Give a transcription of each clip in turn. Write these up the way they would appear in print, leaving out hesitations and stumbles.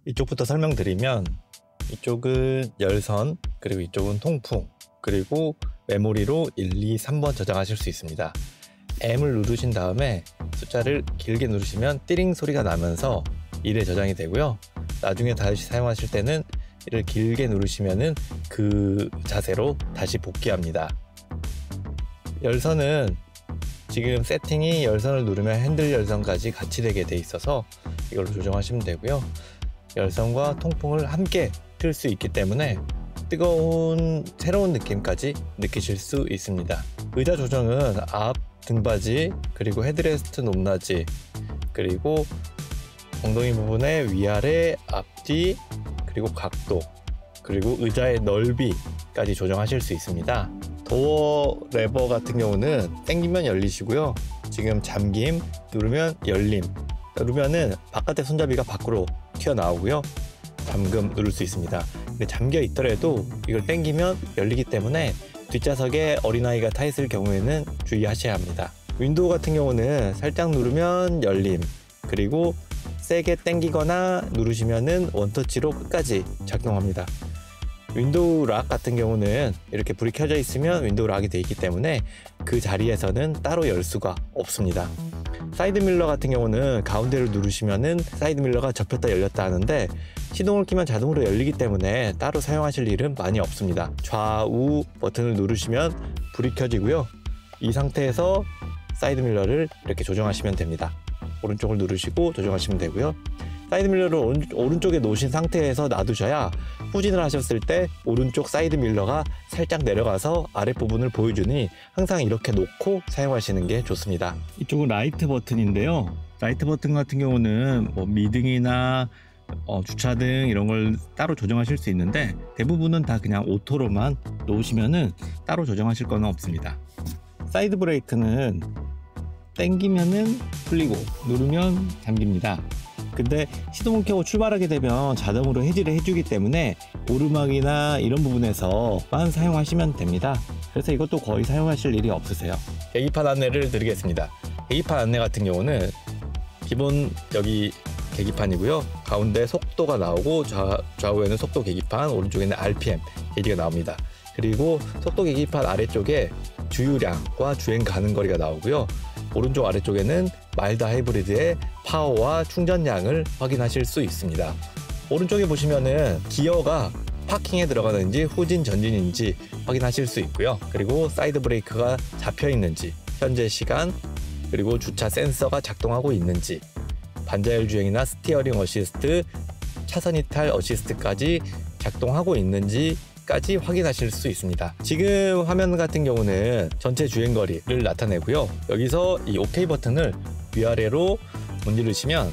이쪽부터 설명드리면 이쪽은 열선, 그리고 이쪽은 통풍, 그리고 메모리로 1, 2, 3번 저장하실 수 있습니다. M을 누르신 다음에 숫자를 길게 누르시면 띠링 소리가 나면서 1에 저장이 되고요. 나중에 다시 사용하실 때는 이를 길게 누르시면은 그 자세로 다시 복귀합니다. 열선은 지금 세팅이 열선을 누르면 핸들 열선까지 같이 되게 돼 있어서 이걸로 조정하시면 되고요. 열선과 통풍을 함께 틀 수 있기 때문에 뜨거운 새로운 느낌까지 느끼실 수 있습니다. 의자 조정은 앞 등받이, 그리고 헤드레스트 높낮이, 그리고 엉덩이 부분의 위아래, 앞뒤, 그리고 각도, 그리고 의자의 넓이까지 조정하실 수 있습니다. 도어 레버 같은 경우는 당기면 열리시고요. 지금 잠김, 누르면 열림, 누르면은 바깥의 손잡이가 밖으로 튀어나오고요. 잠금 누를 수 있습니다. 근데 잠겨 있더라도 이걸 당기면 열리기 때문에 뒷좌석에 어린아이가 타 있을 경우에는 주의하셔야 합니다. 윈도우 같은 경우는 살짝 누르면 열림, 그리고 세게 당기거나 누르시면은 원터치로 끝까지 작동합니다. 윈도우 락 같은 경우는 이렇게 불이 켜져 있으면 윈도우 락이 되어 있기 때문에 그 자리에서는 따로 열 수가 없습니다. 사이드 밀러 같은 경우는 가운데를 누르시면은 사이드 밀러가 접혔다 열렸다 하는데 시동을 끼면 자동으로 열리기 때문에 따로 사용하실 일은 많이 없습니다. 좌우 버튼을 누르시면 불이 켜지고요. 이 상태에서 사이드 밀러를 이렇게 조정하시면 됩니다. 오른쪽을 누르시고 조정하시면 되고요. 사이드 밀러를 오른쪽에 놓으신 상태에서 놔두셔야 후진을 하셨을 때 오른쪽 사이드 밀러가 살짝 내려가서 아랫부분을 보여주니 항상 이렇게 놓고 사용하시는 게 좋습니다. 이쪽은 라이트 버튼인데요. 라이트 버튼 같은 경우는 뭐 미등이나 주차등 이런 걸 따로 조정하실 수 있는데 대부분은 다 그냥 오토로만 놓으시면은 따로 조정하실 건 없습니다. 사이드 브레이크는 당기면은 풀리고 누르면 잠깁니다. 근데 시동을 켜고 출발하게 되면 자동으로 해지를 해주기 때문에 오르막이나 이런 부분에서만 사용하시면 됩니다. 그래서 이것도 거의 사용하실 일이 없으세요. 계기판 안내를 드리겠습니다. 계기판 안내 같은 경우는 기본 여기 계기판이고요. 가운데 속도가 나오고 좌우에는 속도 계기판, 오른쪽에는 RPM 계기가 나옵니다. 그리고 속도 계기판 아래쪽에 주유량과 주행 가능 거리가 나오고요. 오른쪽 아래쪽에는 마일드 하이브리드의 파워와 충전량을 확인하실 수 있습니다. 오른쪽에 보시면은 기어가 파킹에 들어가는지 후진 전진인지 확인하실 수 있고요. 그리고 사이드 브레이크가 잡혀 있는지, 현재 시간, 그리고 주차 센서가 작동하고 있는지, 반자율 주행이나 스티어링 어시스트, 차선 이탈 어시스트까지 작동하고 있는지 까지 확인하실 수 있습니다. 지금 화면 같은 경우는 전체 주행거리를 나타내고요. 여기서 이 OK 버튼을 위아래로 문지르시면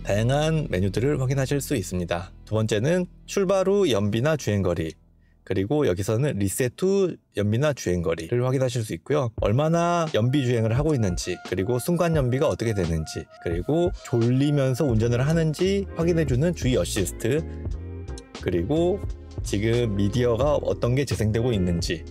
다양한 메뉴들을 확인하실 수 있습니다. 두 번째는 출발 후 연비나 주행거리, 그리고 여기서는 리셋 후 연비나 주행거리를 확인하실 수 있고요. 얼마나 연비 주행을 하고 있는지, 그리고 순간 연비가 어떻게 되는지, 그리고 졸리면서 운전을 하는지 확인해주는 주의 어시스트, 그리고 지금 미디어가 어떤 게 재생되고 있는지,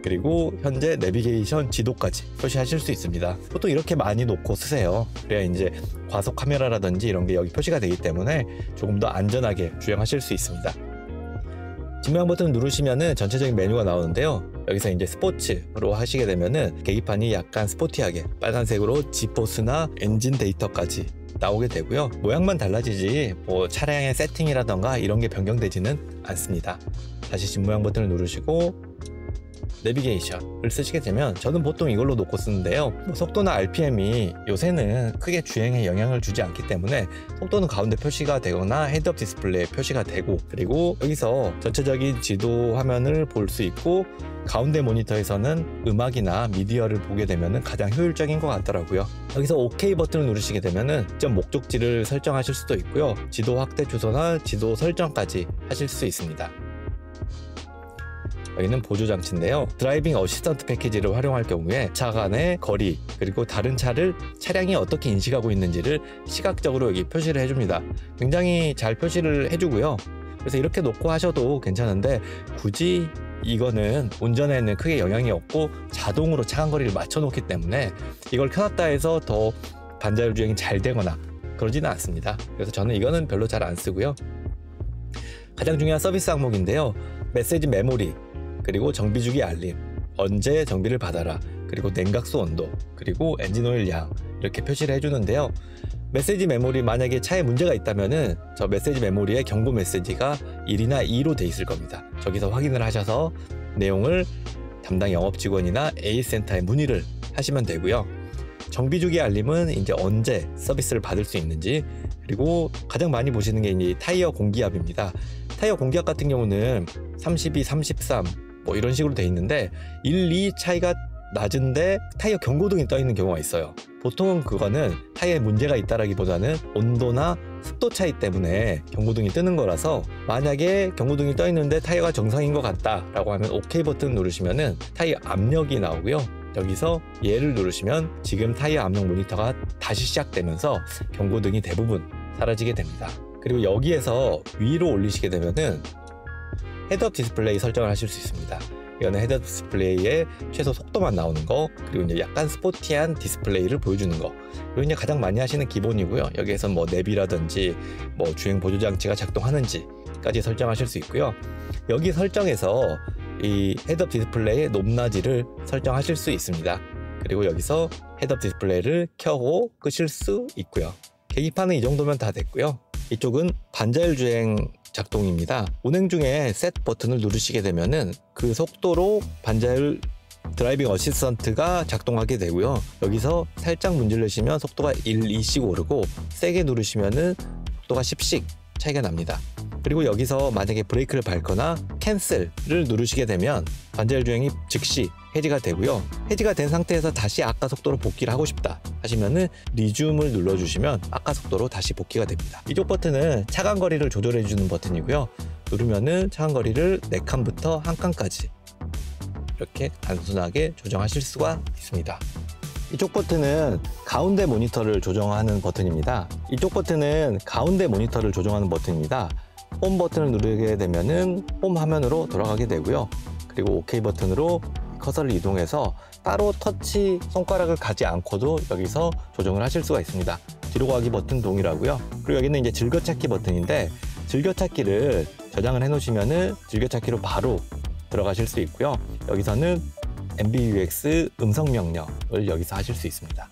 그리고 현재 내비게이션 지도까지 표시하실 수 있습니다. 보통 이렇게 많이 놓고 쓰세요. 그래야 이제 과속 카메라라든지 이런 게 여기 표시가 되기 때문에 조금 더 안전하게 주행하실 수 있습니다. 지명 버튼 누르시면은 전체적인 메뉴가 나오는데요. 여기서 이제 스포츠로 하시게 되면은 계기판이 약간 스포티하게 빨간색으로 지포스나 엔진 데이터까지 나오게 되고요. 모양만 달라지지 뭐 차량의 세팅이라던가 이런 게 변경되지는 않습니다. 다시 진모양 버튼을 누르시고 내비게이션을 쓰시게 되면 저는 보통 이걸로 놓고 쓰는데요. 속도나 RPM이 요새는 크게 주행에 영향을 주지 않기 때문에 속도는 가운데 표시가 되거나 헤드업 디스플레이에 표시가 되고, 그리고 여기서 전체적인 지도 화면을 볼 수 있고 가운데 모니터에서는 음악이나 미디어를 보게 되면 가장 효율적인 것 같더라고요. 여기서 OK 버튼을 누르시게 되면 점 목적지를 설정하실 수도 있고요. 지도 확대 주소나 지도 설정까지 하실 수 있습니다. 여기는 보조 장치인데요. 드라이빙 어시스턴트 패키지를 활용할 경우에 차 간의 거리, 그리고 다른 차량이 어떻게 인식하고 있는지를 시각적으로 여기 표시를 해줍니다. 굉장히 잘 표시를 해주고요. 그래서 이렇게 놓고 하셔도 괜찮은데 굳이 이거는 운전에는 크게 영향이 없고 자동으로 차간 거리를 맞춰 놓기 때문에 이걸 켜놨다 해서 더 반자율 주행이 잘 되거나 그러지는 않습니다. 그래서 저는 이거는 별로 잘 안 쓰고요. 가장 중요한 서비스 항목인데요. 메시지 메모리, 그리고 정비주기 알림, 언제 정비를 받아라, 그리고 냉각수 온도, 그리고 엔진오일 양, 이렇게 표시를 해주는데요. 메시지 메모리, 만약에 차에 문제가 있다면은 저 메시지 메모리에 경고 메시지가 1이나 2로 돼 있을 겁니다. 저기서 확인을 하셔서 내용을 담당 영업 직원이나 AS센터에 문의를 하시면 되고요. 정비주기 알림은 이제 언제 서비스를 받을 수 있는지, 그리고 가장 많이 보시는 게 이제 타이어 공기압입니다. 타이어 공기압 같은 경우는 32, 33 뭐 이런 식으로 돼 있는데 1, 2 차이가 낮은데 타이어 경고등이 떠 있는 경우가 있어요. 보통은 그거는 타이어에 문제가 있다라기보다는 온도나 습도 차이 때문에 경고등이 뜨는 거라서, 만약에 경고등이 떠 있는데 타이어가 정상인 것 같다 라고 하면 OK 버튼 누르시면은 타이어 압력이 나오고요. 여기서 얘를 누르시면 지금 타이어 압력 모니터가 다시 시작되면서 경고등이 대부분 사라지게 됩니다. 그리고 여기에서 위로 올리시게 되면은 헤드업 디스플레이 설정을 하실 수 있습니다. 이거는 헤드업 디스플레이에 최소 속도만 나오는 거, 그리고 이제 약간 스포티한 디스플레이를 보여주는 거, 그리고 이제 가장 많이 하시는 기본이고요. 여기에서 뭐 내비라든지 뭐 주행 보조 장치가 작동하는지까지 설정하실 수 있고요. 여기 설정에서 이 헤드업 디스플레이의 높낮이를 설정하실 수 있습니다. 그리고 여기서 헤드업 디스플레이를 켜고 끄실 수 있고요. 계기판은 이 정도면 다 됐고요. 이쪽은 반자율 주행 작동입니다. 운행 중에 셋 버튼을 누르시게 되면은 그 속도로 반자율 드라이빙 어시스턴트가 작동하게 되고요. 여기서 살짝 문질르시면 속도가 1, 2씩 오르고, 세게 누르시면은 속도가 10씩 차이가 납니다. 그리고 여기서 만약에 브레이크를 밟거나 캔슬을 누르시게 되면 반자율 주행이 즉시 해지가 되고요. 해지가 된 상태에서 다시 아까 속도로 복귀를 하고 싶다 하시면은 리줌을 눌러주시면 아까 속도로 다시 복귀가 됩니다. 이쪽 버튼은 차간 거리를 조절해 주는 버튼이고요. 누르면은 차간 거리를 4칸부터 1칸까지 이렇게 단순하게 조정하실 수가 있습니다. 이쪽 버튼은 가운데 모니터를 조정하는 버튼입니다. 이쪽 버튼은 가운데 모니터를 조정하는 버튼입니다. 홈 버튼을 누르게 되면은 홈 화면으로 돌아가게 되고요. 그리고 OK 버튼으로 커서를 이동해서 따로 터치 손가락을 가지 않고도 여기서 조정을 하실 수가 있습니다. 뒤로 가기 버튼 동일하고요. 그리고 여기는 이제 즐겨찾기 버튼인데, 즐겨찾기를 저장을 해 놓으시면은 즐겨찾기로 바로 들어가실 수 있고요. 여기서는 MBUX 음성 명령을 여기서 하실 수 있습니다.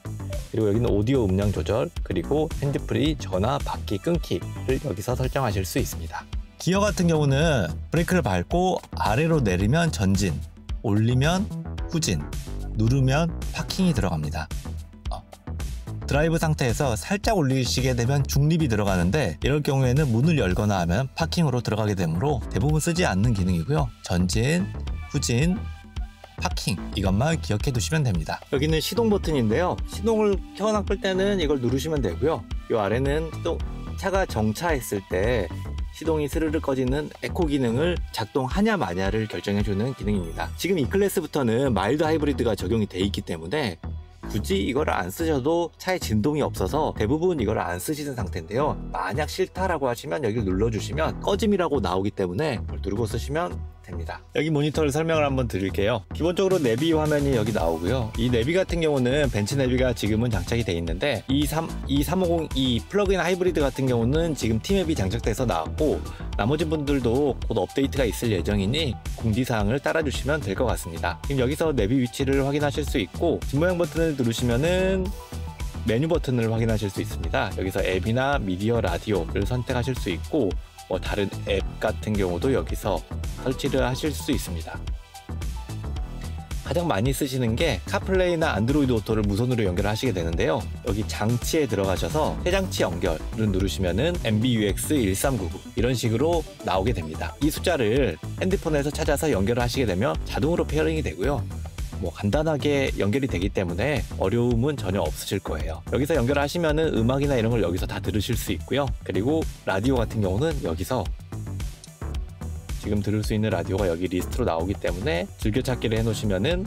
그리고 여기는 오디오 음량 조절, 그리고 핸즈프리 전화 받기 끊기를 여기서 설정하실 수 있습니다. 기어 같은 경우는 브레이크를 밟고 아래로 내리면 전진, 올리면 후진, 누르면 파킹이 들어갑니다. 드라이브 상태에서 살짝 올리시게 되면 중립이 들어가는데, 이럴 경우에는 문을 열거나 하면 파킹으로 들어가게 되므로 대부분 쓰지 않는 기능이고요. 전진, 후진, 파킹, 이것만 기억해 두시면 됩니다. 여기는 시동 버튼인데요. 시동을 켜거나 끌 때는 이걸 누르시면 되고요. 이 아래는 또 차가 정차했을 때 시동이 스르르 꺼지는 에코 기능을 작동하냐 마냐를 결정해주는 기능입니다. 지금 이 클래스부터는 마일드 하이브리드가 적용이 돼 있기 때문에 굳이 이거를 안 쓰셔도 차에 진동이 없어서 대부분 이거를 안 쓰시는 상태인데요. 만약 싫다라고 하시면 여기를 눌러주시면 꺼짐이라고 나오기 때문에 이걸 누르고 쓰시면 됩니다. 여기 모니터를 설명을 한번 드릴게요. 기본적으로 내비 화면이 여기 나오고요. 이 내비 같은 경우는 벤츠 내비가 지금은 장착이 되어 있는데, 이 3502 플러그인 하이브리드 같은 경우는 지금 T맵이 장착돼서 나왔고, 나머지 분들도 곧 업데이트가 있을 예정이니 공지사항을 따라주시면 될 것 같습니다. 지금 여기서 내비 위치를 확인하실 수 있고, 뒷모양 버튼을 누르시면은 메뉴 버튼을 확인하실 수 있습니다. 여기서 앱이나 미디어, 라디오를 선택하실 수 있고, 뭐 다른 앱 같은 경우도 여기서 설치를 하실 수 있습니다. 가장 많이 쓰시는 게 카플레이나 안드로이드 오토를 무선으로 연결하시게 되는데요. 여기 장치에 들어가셔서 새 장치 연결을 누르시면은 MBUX 1399 이런 식으로 나오게 됩니다. 이 숫자를 핸드폰에서 찾아서 연결을 하시게 되면 자동으로 페어링이 되고요. 뭐 간단하게 연결이 되기 때문에 어려움은 전혀 없으실 거예요. 여기서 연결하시면은 음악이나 이런 걸 여기서 다 들으실 수 있고요. 그리고 라디오 같은 경우는 여기서 지금 들을 수 있는 라디오가 여기 리스트로 나오기 때문에 즐겨찾기를 해 놓으시면은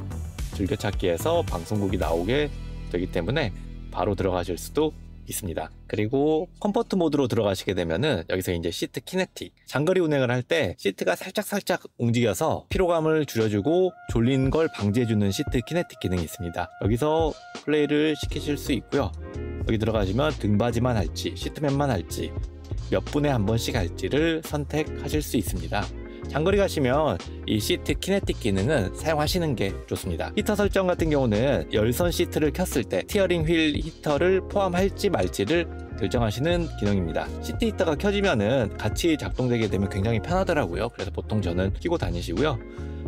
즐겨찾기에서 방송국이 나오게 되기 때문에 바로 들어가실 수도 있습니다. 그리고 컴포트 모드로 들어가시게 되면은 여기서 이제 시트 키네틱, 장거리 운행을 할 때 시트가 살짝 움직여서 피로감을 줄여주고 졸린 걸 방지해주는 시트 키네틱 기능이 있습니다. 여기서 플레이를 시키실 수 있고요. 여기 들어가시면 등받이만 할지 시트맨만 할지 몇 분에 한 번씩 할지를 선택하실 수 있습니다. 장거리 가시면 이 시트 키네틱 기능은 사용하시는 게 좋습니다. 히터 설정 같은 경우는 열선 시트를 켰을 때 스티어링 휠 히터를 포함할지 말지를 결정하시는 기능입니다. 시트 히터가 켜지면은 같이 작동되게 되면 굉장히 편하더라고요. 그래서 보통 저는 켜고 다니시고요.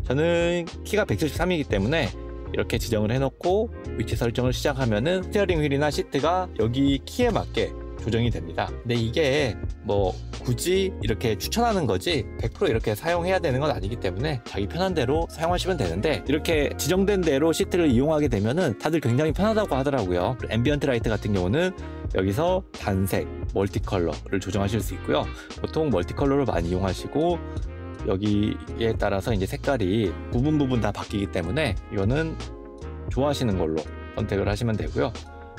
저는 키가 173이기 때문에 이렇게 지정을 해놓고 위치 설정을 시작하면은 스티어링 휠이나 시트가 여기 키에 맞게 조정이 됩니다. 근데 이게 뭐 굳이 이렇게 추천하는 거지 100% 이렇게 사용해야 되는 건 아니기 때문에 자기 편한 대로 사용하시면 되는데, 이렇게 지정된 대로 시트를 이용하게 되면은 다들 굉장히 편하다고 하더라고요. 앰비언트 라이트 같은 경우는 여기서 단색, 멀티컬러를 조정하실 수 있고요. 보통 멀티컬러를 많이 이용하시고 여기에 따라서 이제 색깔이 부분 다 바뀌기 때문에 이거는 좋아하시는 걸로 선택을 하시면 되고요.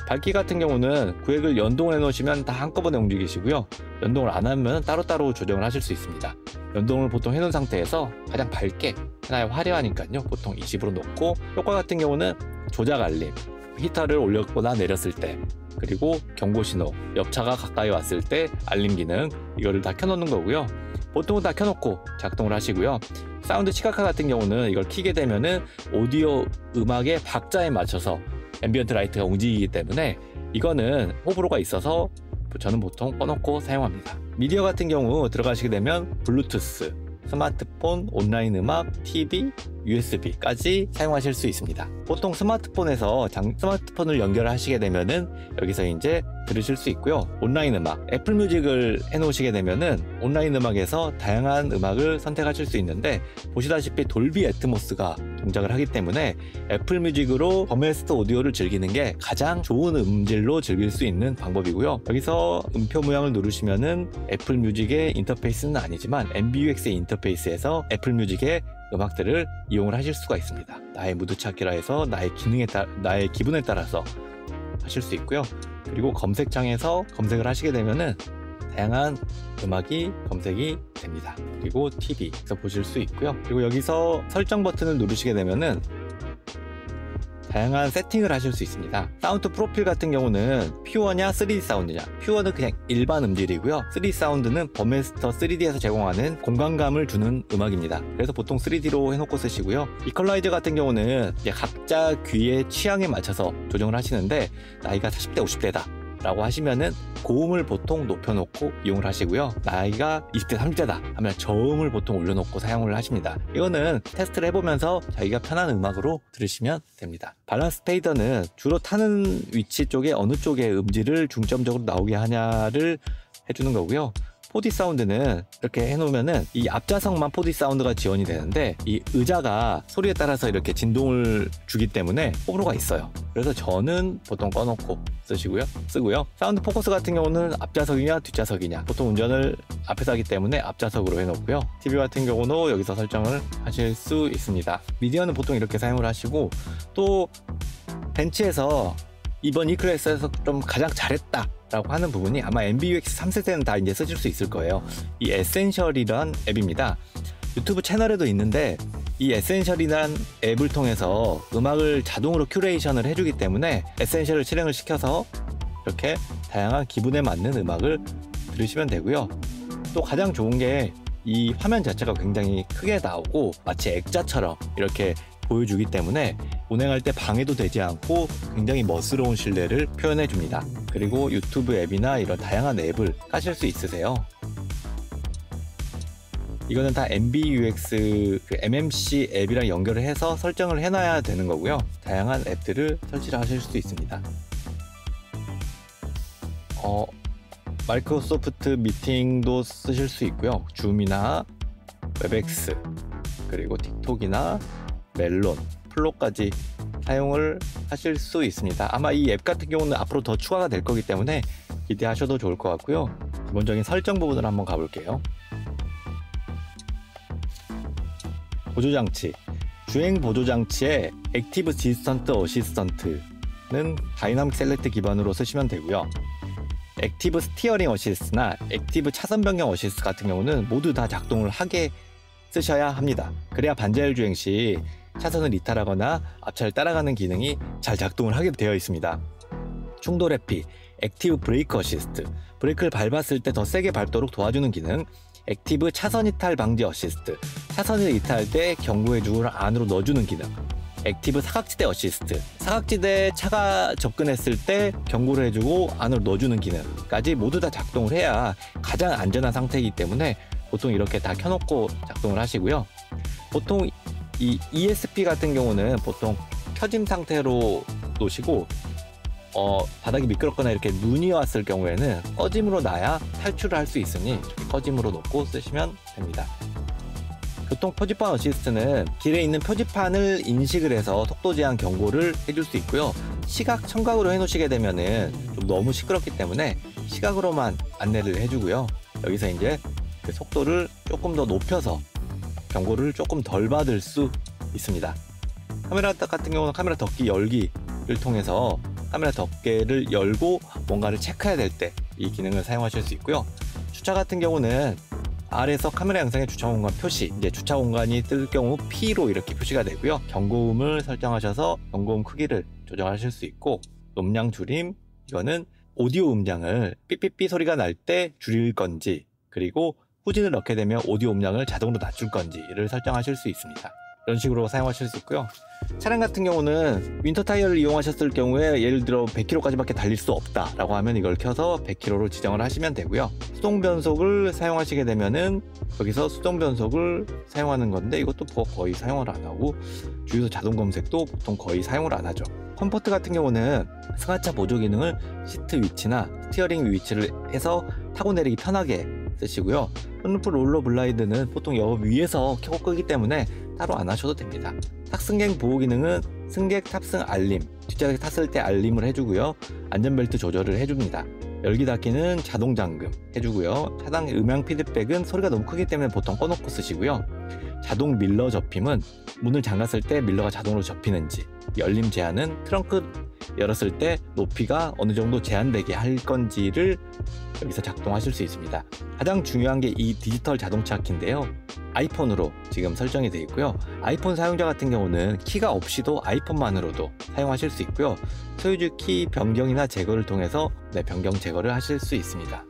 밝기 같은 경우는 구획을 연동을 해 놓으시면 다 한꺼번에 움직이시고요. 연동을 안 하면 따로따로 조정을 하실 수 있습니다. 연동을 보통 해 놓은 상태에서 가장 밝게 해놔야 화려하니까요. 보통 20으로 놓고, 효과 같은 경우는 조작 알림, 히터를 올렸거나 내렸을 때, 그리고 경고 신호, 옆차가 가까이 왔을 때 알림 기능, 이거를 다 켜놓는 거고요. 보통은 다 켜놓고 작동을 하시고요. 사운드 시각화 같은 경우는 이걸 켜게 되면은 오디오 음악의 박자에 맞춰서 앰비언트 라이트가 움직이기 때문에 이거는 호불호가 있어서 저는 보통 꺼놓고 사용합니다. 미디어 같은 경우 들어가시게 되면 블루투스, 스마트폰, 온라인 음악, TV, USB까지 사용하실 수 있습니다. 보통 스마트폰에서 스마트폰을 연결하시게 되면은 여기서 이제 들으실 수 있고요. 온라인 음악, 애플 뮤직을 해놓으시게 되면은 온라인 음악에서 다양한 음악을 선택하실 수 있는데, 보시다시피 돌비 애트모스가 동작을 하기 때문에 애플 뮤직으로 버메스트 오디오를 즐기는 게 가장 좋은 음질로 즐길 수 있는 방법이고요. 여기서 음표 모양을 누르시면은 애플 뮤직의 인터페이스는 아니지만 MBUX의 인터페이스에서 애플 뮤직의 음악들을 이용을 하실 수가 있습니다. 나의 무드 찾기라 해서 나의 기분에 따라서 하실 수 있고요. 그리고 검색창에서 검색을 하시게 되면은 다양한 음악이 검색이 됩니다. 그리고 TV에서 보실 수 있고요. 그리고 여기서 설정 버튼을 누르시게 되면은 다양한 세팅을 하실 수 있습니다. 사운드 프로필 같은 경우는 퓨어냐 3D 사운드냐, 퓨어는 그냥 일반 음질이고요. 3D 사운드는 버메스터 3D에서 제공하는 공간감을 주는 음악입니다. 그래서 보통 3D로 해놓고 쓰시고요. 이퀄라이저 같은 경우는 이제 각자 귀의 취향에 맞춰서 조정을 하시는데, 나이가 40대 50대다 라고 하시면은 고음을 보통 높여놓고 이용을 하시고요. 나이가 20대 30대다 하면 저음을 보통 올려놓고 사용을 하십니다. 이거는 테스트를 해보면서 자기가 편한 음악으로 들으시면 됩니다. 밸런스 페이더는 주로 타는 위치 쪽에 어느 쪽의 음질을 중점적으로 나오게 하냐를 해주는 거고요. 4D 사운드는 이렇게 해놓으면은 이 앞좌석만 4D 사운드가 지원이 되는데, 이 의자가 소리에 따라서 이렇게 진동을 주기 때문에 호불호가 있어요. 그래서 저는 보통 꺼놓고 쓰고요. 사운드 포커스 같은 경우는 앞좌석이냐 뒷좌석이냐, 보통 운전을 앞에서 하기 때문에 앞좌석으로 해놓고요. TV 같은 경우도 여기서 설정을 하실 수 있습니다. 미디어는 보통 이렇게 사용을 하시고, 또 벤츠에서 이번 E클래스에서 좀 가장 잘했다 라고 하는 부분이 아마 MBUX 3세대는 다 이제 쓰실 수 있을 거예요. 이 에센셜이란 앱입니다. 유튜브 채널에도 있는데, 이 에센셜이란 앱을 통해서 음악을 자동으로 큐레이션을 해주기 때문에 에센셜을 실행을 시켜서 이렇게 다양한 기분에 맞는 음악을 들으시면 되고요. 또 가장 좋은 게 이 화면 자체가 굉장히 크게 나오고 마치 액자처럼 이렇게 보여주기 때문에 운행할 때 방해도 되지 않고 굉장히 멋스러운 실내를 표현해 줍니다. 그리고 유튜브 앱이나 이런 다양한 앱을 까실 수 있으세요. 이거는 다 MBUX MMC 앱이랑 연결을 해서 설정을 해놔야 되는 거고요. 다양한 앱들을 설치를 하실 수도 있습니다. 마이크로소프트 미팅도 쓰실 수 있고요. 줌이나 웹엑스, 그리고 틱톡이나 멜론, 플로까지 사용을 하실 수 있습니다. 아마 이 앱 같은 경우는 앞으로 더 추가가 될 거기 때문에 기대하셔도 좋을 것 같고요. 기본적인 설정 부분을 한번 가볼게요. 보조장치, 주행 보조장치의 액티브 디스턴트 어시스턴트는 다이나믹 셀렉트 기반으로 쓰시면 되고요. 액티브 스티어링 어시스트나 액티브 차선 변경 어시스트 같은 경우는 모두 다 작동을 하게 쓰셔야 합니다. 그래야 반자율 주행 시 차선을 이탈하거나 앞차를 따라가는 기능이 잘 작동을 하게 되어 있습니다. 충돌 회피, 액티브 브레이크 어시스트, 브레이크를 밟았을 때 더 세게 밟도록 도와주는 기능, 액티브 차선 이탈 방지 어시스트, 차선을 이탈할 때 경고의 줄을 안으로 넣어주는 기능, 액티브 사각지대 어시스트, 사각지대에 차가 접근했을 때 경고를 해주고 안으로 넣어주는 기능까지 모두 다 작동을 해야 가장 안전한 상태이기 때문에 보통 이렇게 다 켜놓고 작동을 하시고요. 보통 이 ESP 같은 경우는 보통 켜짐 상태로 놓으시고 바닥이 미끄럽거나 이렇게 눈이 왔을 경우에는 꺼짐으로 놔야 탈출을 할 수 있으니 꺼짐으로 놓고 쓰시면 됩니다. 교통 표지판 어시스트는 길에 있는 표지판을 인식을 해서 속도 제한 경고를 해줄 수 있고요. 시각 청각으로 해놓으시게 되면은 좀 너무 시끄럽기 때문에 시각으로만 안내를 해주고요. 여기서 이제 그 속도를 조금 더 높여서 경고를 조금 덜 받을 수 있습니다. 카메라 같은 경우는 카메라 덮기 열기를 통해서 카메라 덮개를 열고 뭔가를 체크해야 될 때 이 기능을 사용하실 수 있고요. 주차 같은 경우는 아래에서 카메라 영상의 주차 공간 표시, 이제 주차 공간이 뜰 경우 P로 이렇게 표시가 되고요. 경고음을 설정하셔서 경고음 크기를 조정하실 수 있고, 음량 줄임, 이거는 오디오 음량을 삐삐삐 소리가 날 때 줄일 건지, 그리고 후진을 넣게 되면 오디오 음량을 자동으로 낮출 건지를 설정하실 수 있습니다. 이런 식으로 사용하실 수 있고요. 차량 같은 경우는 윈터 타이어를 이용하셨을 경우에 예를 들어 100km까지밖에 달릴 수 없다 라고 하면 이걸 켜서 100km로 지정을 하시면 되고요. 수동 변속을 사용하시게 되면은 여기서 수동 변속을 사용하는 건데, 이것도 거의 사용을 안 하고 주유소 자동 검색도 보통 거의 사용을 안 하죠. 컴포트 같은 경우는 승하차 보조 기능을 시트 위치나 스티어링 위치를 해서 타고 내리기 편하게 쓰시고요. 썬루프 롤러 블라인드는 보통 여 위에서 켜고 끄기 때문에 따로 안 하셔도 됩니다. 탁승객 보호 기능은 승객 탑승 알림, 뒷좌석에 탔을 때 알림을 해주고요. 안전벨트 조절을 해줍니다. 열기 닫기는 자동 잠금 해주고요. 차량 음향 피드백은 소리가 너무 크기 때문에 보통 꺼놓고 쓰시고요. 자동 밀러 접힘은 문을 잠갔을 때 밀러가 자동으로 접히는지, 열림 제한은 트렁크 열었을 때 높이가 어느 정도 제한되게 할 건지를 여기서 작동하실 수 있습니다. 가장 중요한 게 이 디지털 자동차 키인데요. 아이폰으로 지금 설정이 되어 있고요. 아이폰 사용자 같은 경우는 키가 없이도 아이폰만으로도 사용하실 수 있고요. 소유주 키 변경이나 제거를 통해서 변경 제거를 하실 수 있습니다.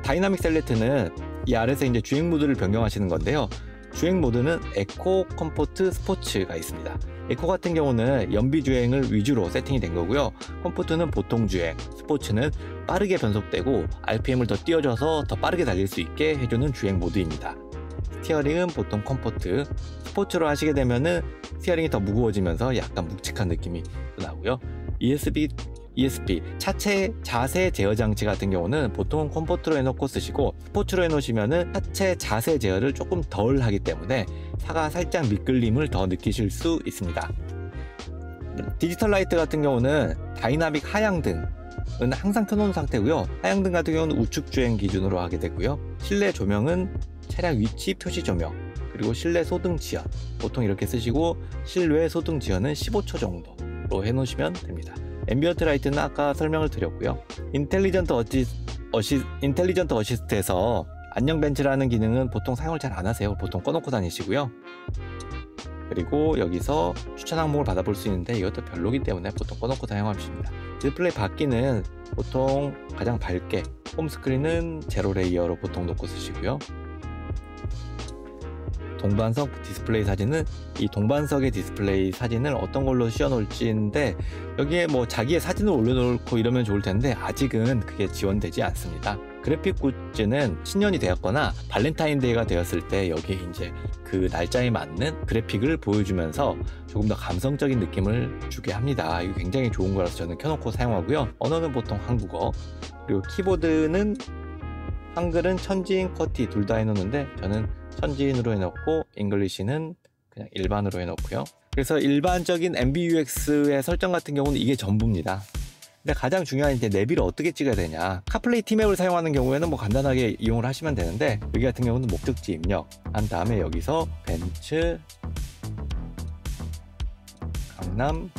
다이나믹 셀렉트는 이 아래서 이제 주행 모드를 변경하시는 건데요. 주행 모드는 에코, 컴포트, 스포츠가 있습니다. 에코 같은 경우는 연비 주행을 위주로 세팅이 된 거고요. 컴포트는 보통 주행, 스포츠는 빠르게 변속되고 RPM을 더 띄워줘서 더 빠르게 달릴 수 있게 해주는 주행 모드입니다. 스티어링은 보통 컴포트, 스포츠로 하시게 되면은 스티어링이 더 무거워지면서 약간 묵직한 느낌이 나고요. ESP 차체 자세 제어 장치 같은 경우는 보통 컴포트로 해놓고 쓰시고, 스포츠로 해놓으시면은 차체 자세 제어를 조금 덜 하기 때문에 차가 살짝 미끌림을 더 느끼실 수 있습니다. 디지털 라이트 같은 경우는 다이나믹 하향등은 항상 켜놓은 상태고요. 하향등 같은 경우는 우측 주행 기준으로 하게 되고요. 실내 조명은 차량 위치 표시 조명, 그리고 실내 소등 지연 보통 이렇게 쓰시고, 실외 소등 지연은 15초 정도로 해놓으시면 됩니다. 앰비언트 라이트는 아까 설명을 드렸고요. 인텔리전트 어시스트에서 안녕 벤츠라는 기능은 보통 사용을 잘 안 하세요. 보통 꺼놓고 다니시고요. 그리고 여기서 추천 항목을 받아볼 수 있는데 이것도 별로기 때문에 보통 꺼놓고 사용하십니다. 디스플레이 바퀴는 보통 가장 밝게, 홈스크린은 제로 레이어로 보통 놓고 쓰시고요. 동반석 디스플레이 사진은 이 동반석의 디스플레이 사진을 어떤 걸로 씌워놓을지인데, 여기에 뭐 자기의 사진을 올려놓고 이러면 좋을 텐데 아직은 그게 지원되지 않습니다. 그래픽 굿즈는 신년이 되었거나 발렌타인데이가 되었을 때 여기에 이제 그 날짜에 맞는 그래픽을 보여주면서 조금 더 감성적인 느낌을 주게 합니다. 이거 굉장히 좋은 거라서 저는 켜놓고 사용하고요. 언어는 보통 한국어, 그리고 키보드는 한글은 천지인, 쿼티 둘 다 해놓는데 저는 천지인으로 해놓고 잉글리시는 그냥 일반으로 해놓고요. 그래서 일반적인 MBUX의 설정 같은 경우는 이게 전부입니다. 근데 가장 중요한 이제 내비를 어떻게 찍어야 되냐, 카플레이 T맵을 사용하는 경우에는 뭐 간단하게 이용을 하시면 되는데, 여기 같은 경우는 목적지 입력 한 다음에 여기서 벤츠 강남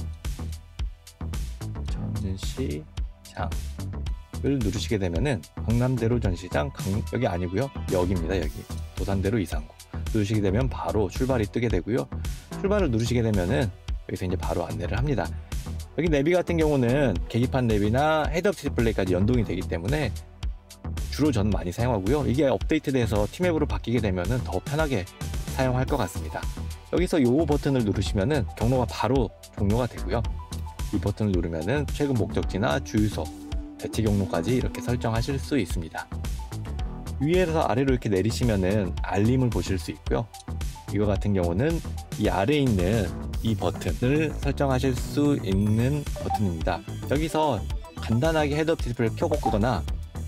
천지시장 누르시게 되면은 강남대로 전시장 여기 아니고요, 여기입니다. 여기 도산대로 이상구 누르시게 되면 바로 출발이 뜨게 되고요. 출발을 누르시게 되면은 여기서 이제 바로 안내를 합니다. 여기 내비 같은 경우는 계기판 내비나 헤드업 디스플레이까지 연동이 되기 때문에 주로 저는 많이 사용하고요. 이게 업데이트돼서 T맵으로 바뀌게 되면은 더 편하게 사용할 것 같습니다. 여기서 이 버튼을 누르시면은 경로가 바로 종료가 되고요. 이 버튼을 누르면은 최근 목적지나 주유소, 대체 경로까지 이렇게 설정하실 수 있습니다. 위에서 아래로 이렇게 내리시면은 알림을 보실 수 있고요. 이거 같은 경우는 이 아래에 있는 이 버튼을 설정하실 수 있는 버튼입니다. 여기서 간단하게 헤드업 디스플레이를 켜고 끄거나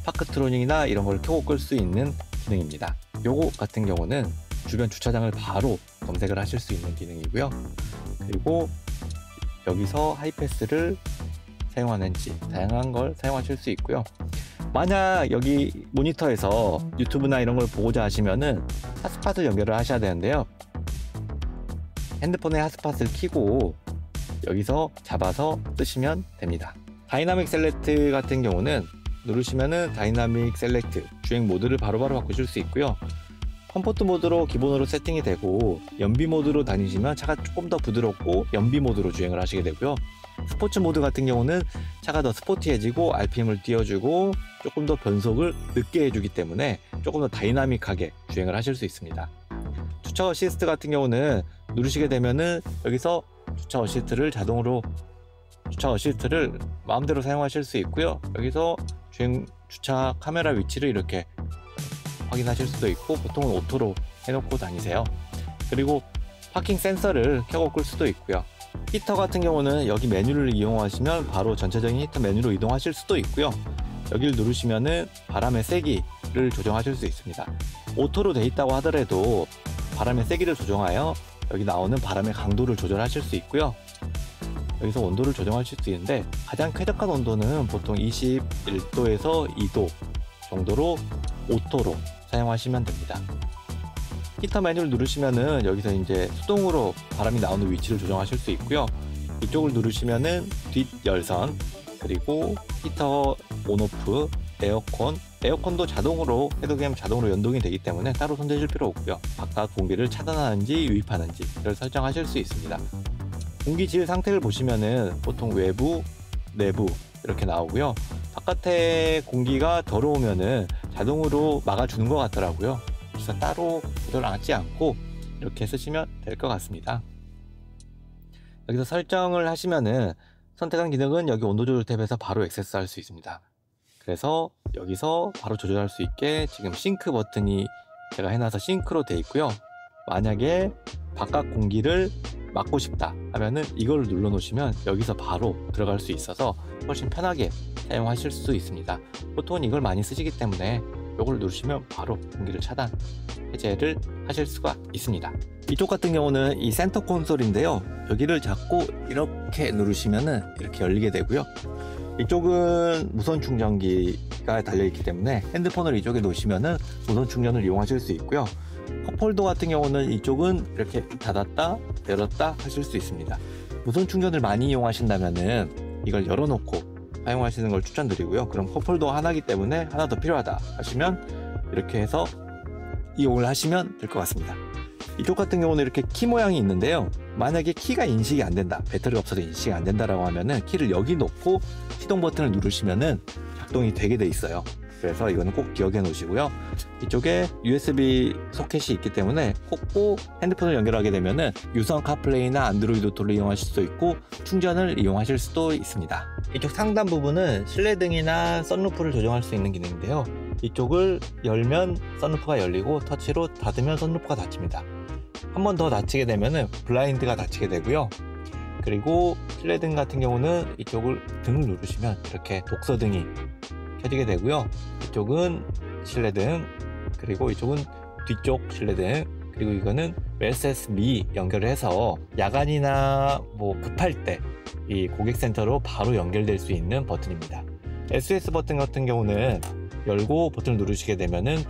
파크트로닉이나 이런 걸 켜고 끌 수 있는 기능입니다. 요거 같은 경우는 주변 주차장을 바로 검색을 하실 수 있는 기능이고요. 그리고 여기서 하이패스를 사용하는지 다양한 걸 사용하실 수 있고요. 만약 여기 모니터에서 유튜브나 이런 걸 보고자 하시면은 핫스팟을 연결을 하셔야 되는데요. 핸드폰에 핫스팟을 켜고 여기서 잡아서 쓰시면 됩니다. 다이나믹 셀렉트 같은 경우는 누르시면은 다이나믹 셀렉트 주행 모드를 바로바로 바꾸실 수 있고요. 컴포트 모드로 기본으로 세팅이 되고 연비 모드로 다니시면 차가 조금 더 부드럽고 연비 모드로 주행을 하시게 되고요. 스포츠 모드 같은 경우는 차가 더 스포티해지고 RPM을 띄워주고 조금 더 변속을 늦게 해주기 때문에 조금 더 다이나믹하게 주행을 하실 수 있습니다. 주차 어시스트 같은 경우는 누르시게 되면은 여기서 주차 어시스트를 마음대로 사용하실 수 있고요. 여기서 주차 카메라 위치를 이렇게 확인하실 수도 있고, 보통은 오토로 해놓고 다니세요. 그리고 파킹 센서를 켜고 끌 수도 있고요. 히터 같은 경우는 여기 메뉴를 이용하시면 바로 전체적인 히터 메뉴로 이동하실 수도 있고요. 여기를 누르시면은 바람의 세기를 조정하실 수 있습니다. 오토로 돼 있다고 하더라도 바람의 세기를 조정하여 여기 나오는 바람의 강도를 조절하실 수 있고요. 여기서 온도를 조정하실 수 있는데 가장 쾌적한 온도는 보통 21도에서 2도 정도로 오토로 사용하시면 됩니다. 히터 메뉴를 누르시면은 여기서 이제 수동으로 바람이 나오는 위치를 조정하실 수 있고요. 이쪽을 누르시면은 뒷 열선, 그리고 히터 온오프, 에어컨도 자동으로 헤드캠 자동으로 연동이 되기 때문에 따로 손대실 필요 없고요. 바깥 공기를 차단하는지 유입하는지를 설정하실 수 있습니다. 공기질 상태를 보시면은 보통 외부, 내부 이렇게 나오고요. 바깥에 공기가 더러우면은 자동으로 막아주는 것 같더라고요. 그래서 따로 조절하지 않고 이렇게 쓰시면 될 것 같습니다. 여기서 설정을 하시면은 선택한 기능은 여기 온도 조절 탭에서 바로 액세스할 수 있습니다. 그래서 여기서 바로 조절할 수 있게 지금 싱크 버튼이 제가 해놔서 싱크로 되어 있고요. 만약에 바깥 공기를 막고 싶다 하면은 이걸 눌러 놓으시면 여기서 바로 들어갈 수 있어서 훨씬 편하게 사용하실 수 있습니다. 보통은 이걸 많이 쓰시기 때문에 이걸 누르시면 바로 공기를 차단, 해제를 하실 수가 있습니다. 이쪽 같은 경우는 이 센터 콘솔인데요. 여기를 잡고 이렇게 누르시면은 이렇게 열리게 되고요. 이쪽은 무선 충전기가 달려있기 때문에 핸드폰을 이쪽에 놓으시면은 무선 충전을 이용하실 수 있고요. 컵홀더 같은 경우는 이쪽은 이렇게 닫았다 열었다 하실 수 있습니다. 무선 충전을 많이 이용하신다면은 이걸 열어놓고 사용하시는 걸 추천드리고요. 그럼 컵홀더 하나이기 때문에 하나 더 필요하다 하시면 이렇게 해서 이용을 하시면 될 것 같습니다. 이쪽 같은 경우는 이렇게 키 모양이 있는데요. 만약에 키가 인식이 안 된다, 배터리가 없어서 인식이 안 된다라고 하면은 키를 여기 놓고 시동 버튼을 누르시면은 작동이 되게 돼 있어요. 그래서 이거는 꼭 기억해 놓으시고요. 이쪽에 USB 소켓이 있기 때문에 꼭 핸드폰을 연결하게 되면은 유선 카플레이나 안드로이드 오토를 이용하실 수도 있고 충전을 이용하실 수도 있습니다. 이쪽 상단 부분은 실내등이나 썬루프를 조정할 수 있는 기능인데요. 이쪽을 열면 썬루프가 열리고 터치로 닫으면 썬루프가 닫힙니다. 한 번 더 닫히게 되면은 블라인드가 닫히게 되고요. 그리고 실내등 같은 경우는 이쪽을 등을 누르시면 이렇게 독서등이 켜지게 되고요. 이쪽은 실내등, 그리고 이쪽은 뒤쪽 실내등, 그리고 이거는 웰세스미 연결을 해서 야간이나 뭐 급할 때 이 고객센터로 바로 연결될 수 있는 버튼입니다. SOS 버튼 같은 경우는 열고 버튼을 누르시게 되면은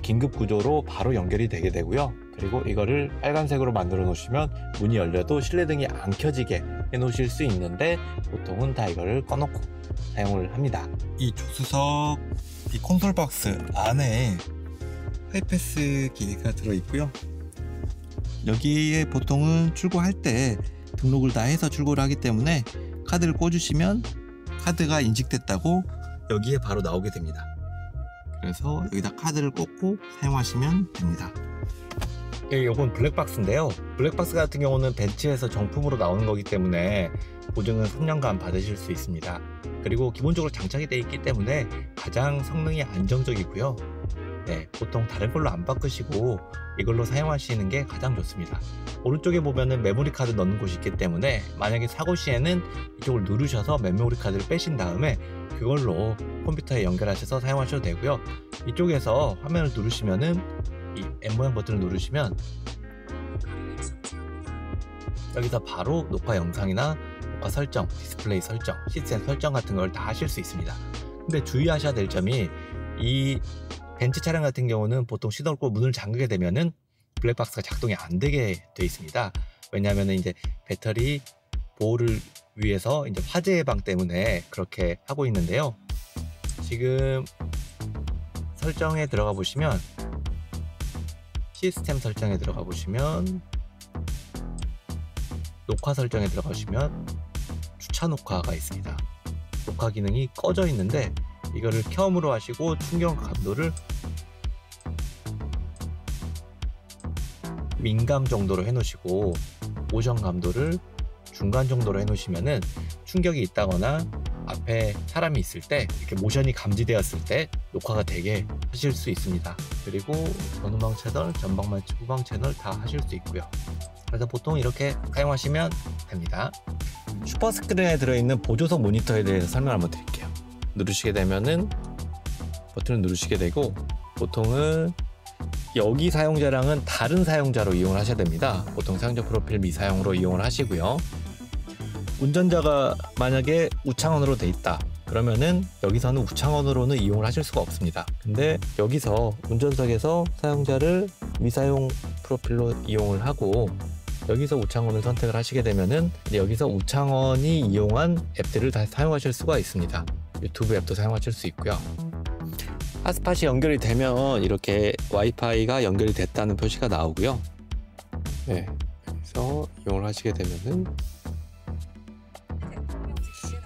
긴급 구조로 바로 연결이 되게 되고요. 그리고 이거를 빨간색으로 만들어 놓으시면 문이 열려도 실내등이 안 켜지게 놓으실 수 있는데 보통은 다 이거를 꺼놓고 사용을 합니다. 이 조수석 이 콘솔 박스 안에 하이패스 기기가 들어있고요. 여기에 보통은 출고할 때 등록을 다 해서 출고를 하기 때문에 카드를 꽂으시면 카드가 인식됐다고 여기에 바로 나오게 됩니다. 그래서 여기다 카드를 꽂고 사용하시면 됩니다. 이건 블랙박스인데요. 블랙박스 같은 경우는 벤츠에서 정품으로 나오는 거기 때문에 보증은 3년간 받으실 수 있습니다. 그리고 기본적으로 장착이 되어 있기 때문에 가장 성능이 안정적이고요. 네, 보통 다른 걸로 안 바꾸시고 이걸로 사용하시는 게 가장 좋습니다. 오른쪽에 보면은 메모리 카드 넣는 곳이 있기 때문에 만약에 사고 시에는 이쪽을 누르셔서 메모리 카드를 빼신 다음에 그걸로 컴퓨터에 연결하셔서 사용하셔도 되고요. 이쪽에서 화면을 누르시면은 이 M 모양 버튼을 누르시면 여기서 바로 녹화 영상이나 녹화 설정, 디스플레이 설정, 시스템 설정 같은 걸 다 하실 수 있습니다. 근데 주의하셔야 될 점이 이 벤츠 차량 같은 경우는 보통 시동을 끄고 문을 잠그게 되면은 블랙박스가 작동이 안 되게 되어 있습니다. 왜냐하면 이제 배터리 보호를 위해서 이제 화재 예방 때문에 그렇게 하고 있는데요. 지금 설정에 들어가 보시면 시스템 설정에 들어가 보시면 녹화 설정에 들어가시면 주차 녹화가 있습니다. 녹화 기능이 꺼져 있는데 이거를 켬으로 하시고 충격 감도를 민감 정도로 해 놓으시고 모션 감도를 중간 정도로 해 놓으시면은 충격이 있다거나 앞에 사람이 있을 때 이렇게 모션이 감지되었을 때 녹화가 되게 하실 수 있습니다. 그리고 전후방 채널, 전방만 후방 채널 다 하실 수 있고요. 그래서 보통 이렇게 사용하시면 됩니다. 슈퍼스크린에 들어있는 보조석 모니터에 대해서 설명을 한번 드릴게요. 누르시게 되면은 버튼을 누르시게 되고 보통은 여기 사용자랑은 다른 사용자로 이용을 하셔야 됩니다. 보통 사용자 프로필 미사용으로 이용을 하시고요. 운전자가 만약에 우창원으로 돼 있다 그러면은 여기서는 우창원으로는 이용을 하실 수가 없습니다. 근데 여기서 운전석에서 사용자를 미사용 프로필로 이용을 하고 여기서 우창원을 선택을 하시게 되면은 여기서 우창원이 이용한 앱들을 다 사용하실 수가 있습니다. 유튜브 앱도 사용하실 수 있고요. 핫스팟이 연결이 되면 이렇게 와이파이가 연결이 됐다는 표시가 나오고요. 네, 그래서 이용을 하시게 되면은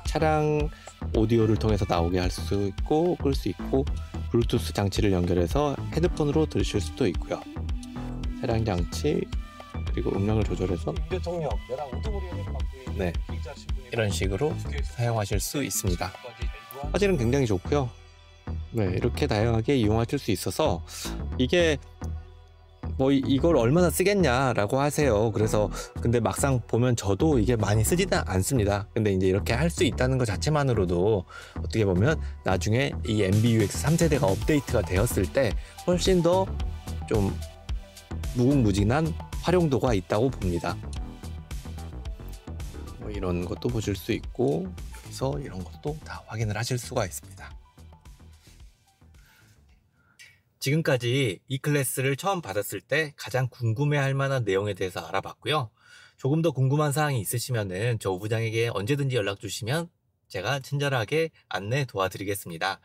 차량 오디오를 통해서 나오게 할 수 있고 끌 수 있고 블루투스 장치를 연결해서 헤드폰으로 들으실 수도 있고요. 차량 장치 그리고 음량을 조절해서 대통령 내랑 오토모리를 맡고 있는 네, 이런 식으로 사용하실 수 있습니다. 화질은 굉장히 좋고요. 네, 이렇게 다양하게 이용하실 수 있어서 이게 뭐 이걸 얼마나 쓰겠냐라고 하세요. 그래서 근데 막상 보면 저도 이게 많이 쓰지는 않습니다. 근데 이제 이렇게 할 수 있다는 것 자체만으로도 어떻게 보면 나중에 이 MBUX 3세대가 업데이트가 되었을 때 훨씬 더 좀 무궁무진한 활용도가 있다고 봅니다. 뭐 이런 것도 보실 수 있고 여기서 이런 것도 다 확인을 하실 수가 있습니다. 지금까지 이 클래스를 처음 받았을 때 가장 궁금해할 만한 내용에 대해서 알아봤고요. 조금 더 궁금한 사항이 있으시면은 저 부장에게 언제든지 연락 주시면 제가 친절하게 안내 도와드리겠습니다.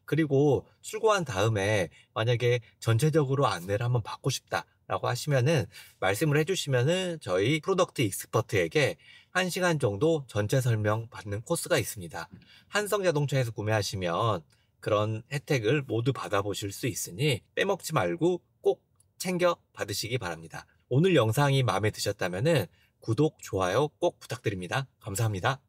그리고 출고한 다음에 만약에 전체적으로 안내를 한번 받고 싶다라고 하시면은 말씀을 해주시면은 저희 프로덕트 익스퍼트에게 1시간 정도 전체 설명 받는 코스가 있습니다. 한성자동차에서 구매하시면 그런 혜택을 모두 받아보실 수 있으니 빼먹지 말고 꼭 챙겨 받으시기 바랍니다. 오늘 영상이 마음에 드셨다면 구독, 좋아요 꼭 부탁드립니다. 감사합니다.